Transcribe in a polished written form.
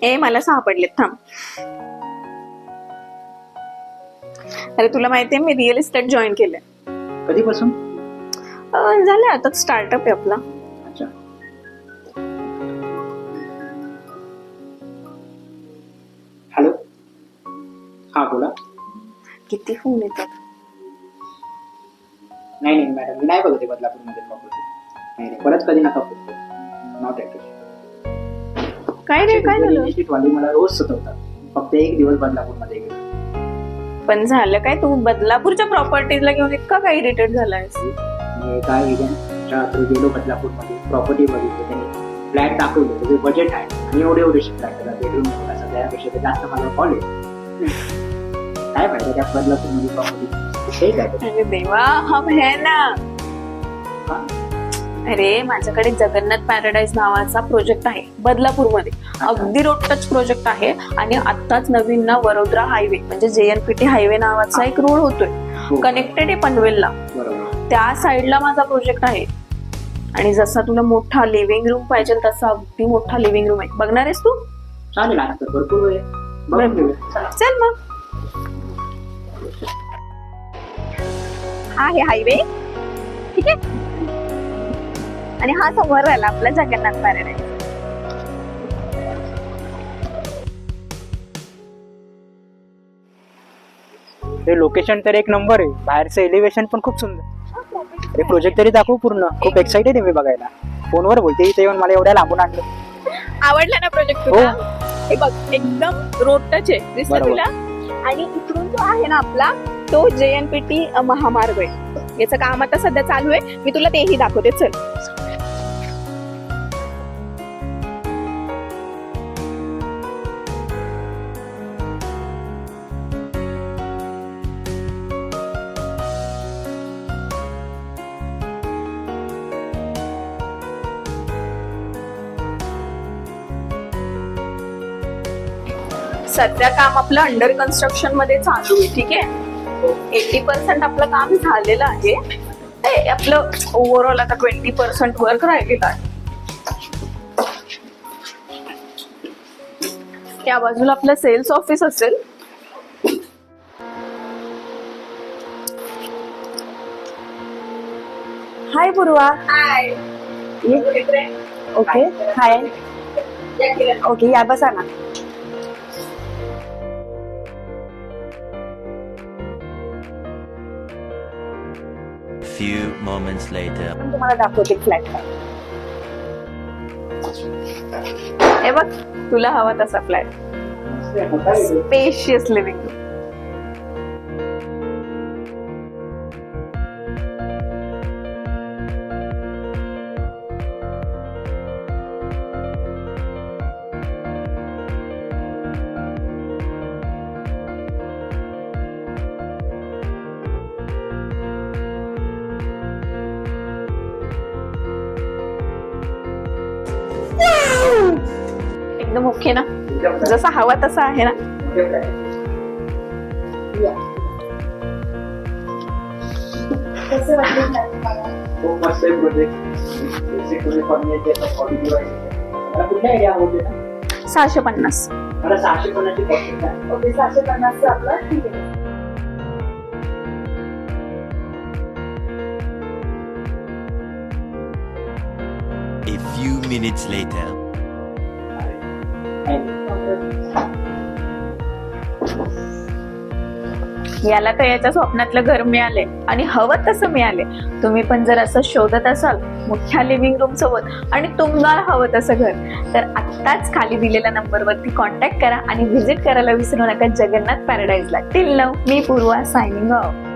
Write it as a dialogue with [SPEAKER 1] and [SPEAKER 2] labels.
[SPEAKER 1] मला सापडलेत, थांब. अरे तुला माहितीये मी रिअल इस्टेट जॉईन केलंय.
[SPEAKER 2] कधीपासून?
[SPEAKER 1] झालं आता, स्टार्टअप आहे आपला.
[SPEAKER 2] अच्छा. हॅलो, हा बोला.
[SPEAKER 1] किती फोन येतात.
[SPEAKER 2] नाही मॅडम, मी नाही बघते बदलापूरमध्ये प्रॉपर्टी. नाही परत कधी नका फोन करू. Not interested.
[SPEAKER 1] काय रे, काय झालं?
[SPEAKER 2] वाली मला रोज सतवतात. फक्त एक दिवस बदलापूरमध्ये गेलो.
[SPEAKER 1] पण झालं काय, तू बदलापूरच्या प्रॉपर्टीजला घेऊन इतका काय इरिटेट झालायस?
[SPEAKER 2] काय रात्री गेलो बदलापूरमध्ये, प्रॉपर्टी बघितली, त्यांनी फ्लॅट दाखवले, त्याचे बजेट आहे आणि एवढे फ्लॅट बेडरूम सगळ्यापेक्षा जास्त मला कॉल आहे. काय पाहिजे त्या बदलापूरमध्ये प्रॉपर्टी? हे काय?
[SPEAKER 1] अरे देवा, हम है ना. अरे माझ्याकडे जगन्नाथ पॅराडाईज नावाचा प्रोजेक्ट आहे बदलापूरमध्ये. अगदी रोड टच प्रोजेक्ट आहे आणि आत्ताच नवीन ना वडोदरा हायवे म्हणजे JNPT हायवे नावाचा एक रोड होतोय, कनेक्टेड आहे पनवेलला. त्या साइडला माझा प्रोजेक्ट आहे. आणि जसा तुला मोठा लिव्हिंग रूम पाहिजे तसा अगदी मोठा लिव्हिंग रूम आहे. बघणार आहेस तू?
[SPEAKER 2] चालेल, आता भरपूर वेळ
[SPEAKER 1] चल मग. हा आहे हायवे, ठीक आहे. आणि हा समोर राहिला आपला जगन्नाथ पॅराडाईज.
[SPEAKER 2] हे लोकेशन तर एक नंबर आहे, बाहेरचं एलिव्हेशन पण खूप सुंदर. हे प्रोजेक्ट तरी दाखवू पूर्ण. खूप एक्साइटेड आहे मी बघायला. फोनवर बोलते, इथे येऊन मला एवढ्या लांबून आणलं.
[SPEAKER 1] आवडला ना प्रोजेक्ट तुला? हे बघ, एकदम रोड टच आहे, दिसलं तुला? आणि इकडून जो आहे ना आपला, तो JNPT महामार्ग आहे. याचं काम आता सध्या चालू आहे, मी तुला तेही दाखवते. चल. सध्या काम आपलं अंडर कन्स्ट्रक्शन मध्ये चालू आहे, ठीक आहे. 80% आपलं काम झालेलं आहे. आपलं ओव्हरऑल आता 20% वर्क राहिलेलं आहे. त्या बाजूला आपलं सेल्स ऑफिस असेल. हाय पूर्वा. हाय. ओके, हाय. ओके, या बसा ना.
[SPEAKER 3] Few moments later.
[SPEAKER 1] तुम्हाला दाखवते फ्लॅट. हे बघ, तुला हवा तसा फ्लॅट. Spacious living room. एकदम ओके ना, जसा हवा तसा आहे ना.
[SPEAKER 2] खूप मस्त आहे प्रोजेक्ट.
[SPEAKER 1] 650.
[SPEAKER 2] मला 650 कॉस्ट आहे.
[SPEAKER 1] ओके, 650 आपलं ठीक आहे.
[SPEAKER 3] A few minutes later.
[SPEAKER 1] याला तर याच्या स्वप्नातलं घर मिळाले आणि हवं तसं मिळाले. तुम्ही पण जर असं शोधत असाल मोठ्या लिव्हिंग रूम सोबत आणि तुम्हाला हवं तसं घर, तर आत्ताच खाली दिलेल्या नंबरवरती कॉन्टॅक्ट करा आणि व्हिजिट करायला विसरू नका जगन्नाथ पॅराडाईजला. टिल नाऊ, मी पूर्वा, सायनिंग ऑफ.